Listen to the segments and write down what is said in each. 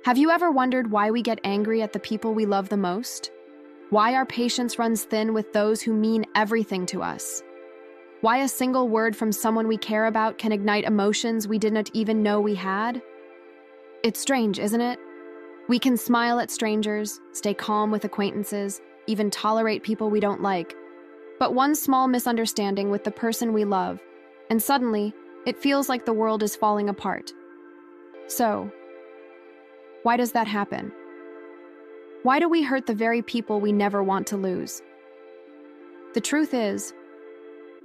Have you ever wondered why we get angry at the people we love the most? Why our patience runs thin with those who mean everything to us? Why a single word from someone we care about can ignite emotions we didn't even know we had? It's strange, isn't it? We can smile at strangers, stay calm with acquaintances, even tolerate people we don't like. But one small misunderstanding with the person we love, and suddenly, it feels like the world is falling apart. So, why does that happen? Why do we hurt the very people we never want to lose? The truth is,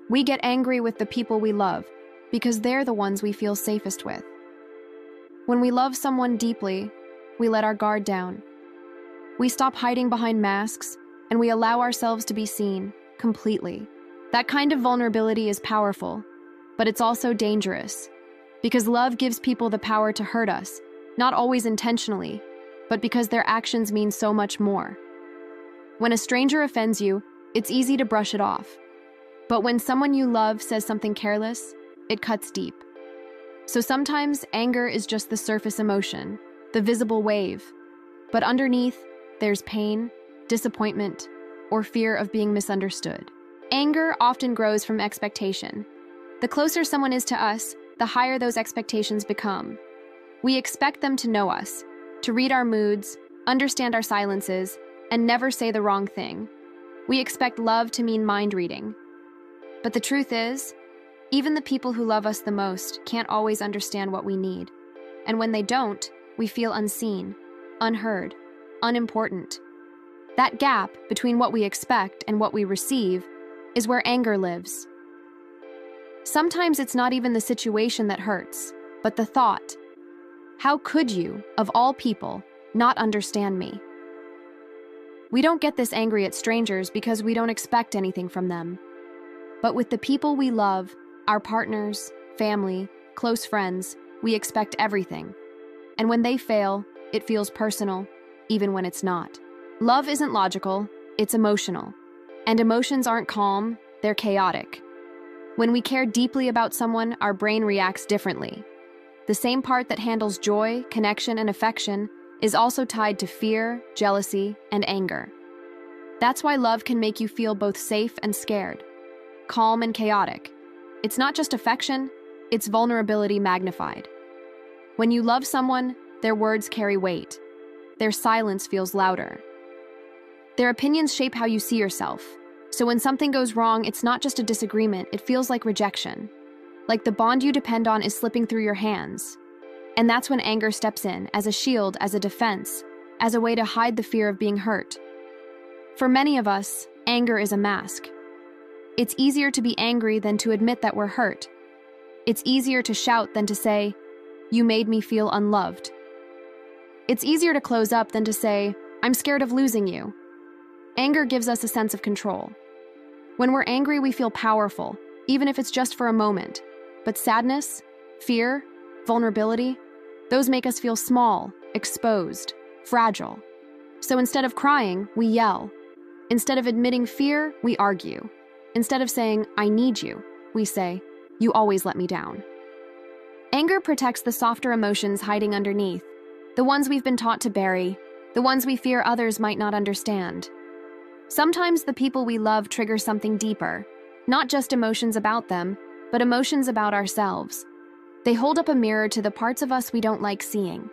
we get angry with the people we love because they're the ones we feel safest with. When we love someone deeply, we let our guard down. We stop hiding behind masks, and we allow ourselves to be seen completely. That kind of vulnerability is powerful, but it's also dangerous, because love gives people the power to hurt us, not always intentionally, but because their actions mean so much more. When a stranger offends you, it's easy to brush it off. But when someone you love says something careless, it cuts deep. So sometimes anger is just the surface emotion, the visible wave. But underneath, there's pain, disappointment, or fear of being misunderstood. Anger often grows from expectation. The closer someone is to us, the higher those expectations become. We expect them to know us, to read our moods, understand our silences, and never say the wrong thing. We expect love to mean mind reading. But the truth is, even the people who love us the most can't always understand what we need. And when they don't, we feel unseen, unheard, unimportant. That gap between what we expect and what we receive is where anger lives. Sometimes it's not even the situation that hurts, but the thought, how could you, of all people, not understand me? We don't get this angry at strangers because we don't expect anything from them. But with the people we love, our partners, family, close friends, we expect everything. And when they fail, it feels personal, even when it's not. Love isn't logical, it's emotional. And emotions aren't calm, they're chaotic. When we care deeply about someone, our brain reacts differently. The same part that handles joy, connection, and affection is also tied to fear, jealousy, and anger. That's why love can make you feel both safe and scared, calm and chaotic. It's not just affection, it's vulnerability magnified. When you love someone, their words carry weight. Their silence feels louder. Their opinions shape how you see yourself. So when something goes wrong, it's not just a disagreement, it feels like rejection. Like the bond you depend on is slipping through your hands. And that's when anger steps in, as a shield, as a defense, as a way to hide the fear of being hurt. For many of us, anger is a mask. It's easier to be angry than to admit that we're hurt. It's easier to shout than to say, "You made me feel unloved." It's easier to close up than to say, "I'm scared of losing you." Anger gives us a sense of control. When we're angry, we feel powerful, even if it's just for a moment. But sadness, fear, vulnerability, those make us feel small, exposed, fragile. So instead of crying, we yell. Instead of admitting fear, we argue. Instead of saying, "I need you," we say, "You always let me down." Anger protects the softer emotions hiding underneath, the ones we've been taught to bury, the ones we fear others might not understand. Sometimes the people we love trigger something deeper, not just emotions about them, but emotions about ourselves. They hold up a mirror to the parts of us we don't like seeing.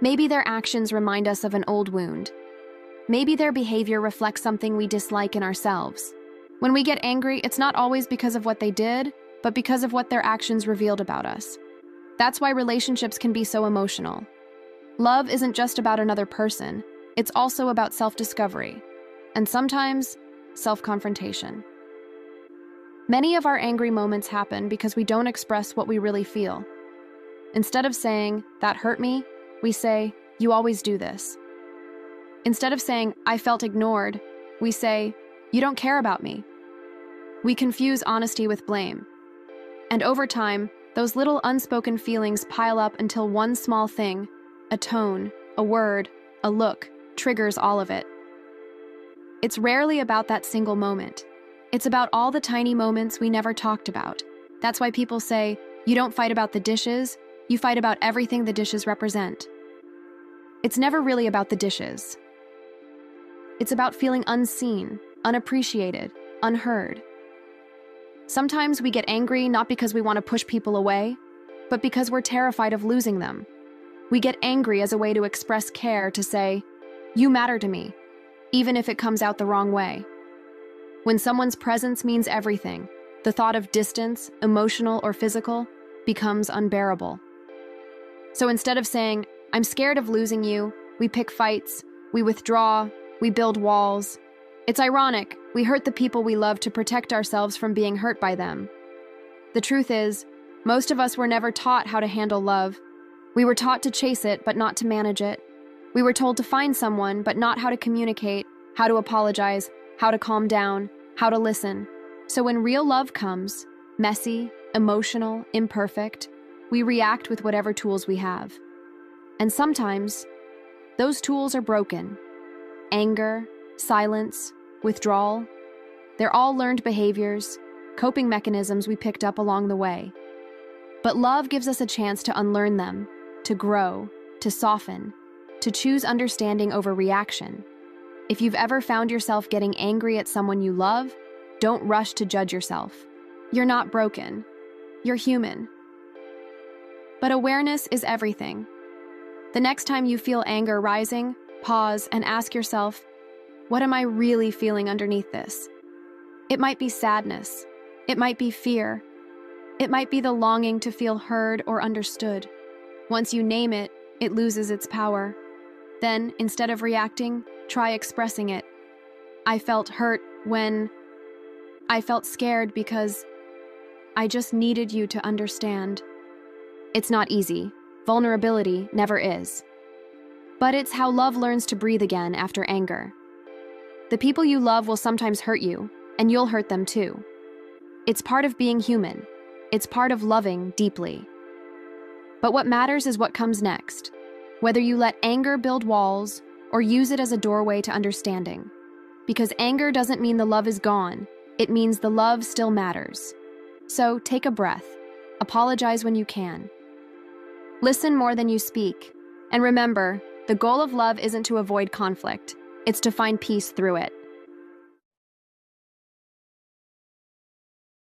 Maybe their actions remind us of an old wound. Maybe their behavior reflects something we dislike in ourselves. When we get angry, it's not always because of what they did, but because of what their actions revealed about us. That's why relationships can be so emotional. Love isn't just about another person, it's also about self-discovery, and sometimes self-confrontation. Many of our angry moments happen because we don't express what we really feel. Instead of saying, "That hurt me," we say, "You always do this." Instead of saying, "I felt ignored," we say, "You don't care about me." We confuse honesty with blame. And over time, those little unspoken feelings pile up until one small thing, a tone, a word, a look, triggers all of it. It's rarely about that single moment. It's about all the tiny moments we never talked about. That's why people say, you don't fight about the dishes, you fight about everything the dishes represent. It's never really about the dishes. It's about feeling unseen, unappreciated, unheard. Sometimes we get angry not because we want to push people away, but because we're terrified of losing them. We get angry as a way to express care, to say, "You matter to me," even if it comes out the wrong way. When someone's presence means everything, the thought of distance, emotional or physical, becomes unbearable. So instead of saying, "I'm scared of losing you," we pick fights, we withdraw, we build walls. It's ironic, we hurt the people we love to protect ourselves from being hurt by them. The truth is, most of us were never taught how to handle love. We were taught to chase it, but not to manage it. We were told to find someone, but not how to communicate, how to apologize, how to calm down, how to listen. So when real love comes, messy, emotional, imperfect, we react with whatever tools we have. And sometimes, those tools are broken. Anger, silence, withdrawal, they're all learned behaviors, coping mechanisms we picked up along the way. But love gives us a chance to unlearn them, to grow, to soften, to choose understanding over reaction. If you've ever found yourself getting angry at someone you love, don't rush to judge yourself. You're not broken. You're human. But awareness is everything. The next time you feel anger rising, pause and ask yourself, what am I really feeling underneath this? It might be sadness. It might be fear. It might be the longing to feel heard or understood. Once you name it, it loses its power. Then, instead of reacting, try expressing it. I felt hurt when... I felt scared because I just needed you to understand. It's not easy. Vulnerability never is. But it's how love learns to breathe again after anger. The people you love will sometimes hurt you, and you'll hurt them too. It's part of being human. It's part of loving deeply. But what matters is what comes next. Whether you let anger build walls or use it as a doorway to understanding. Because anger doesn't mean the love is gone. It means the love still matters. So take a breath. Apologize when you can. Listen more than you speak. And remember, the goal of love isn't to avoid conflict. It's to find peace through it.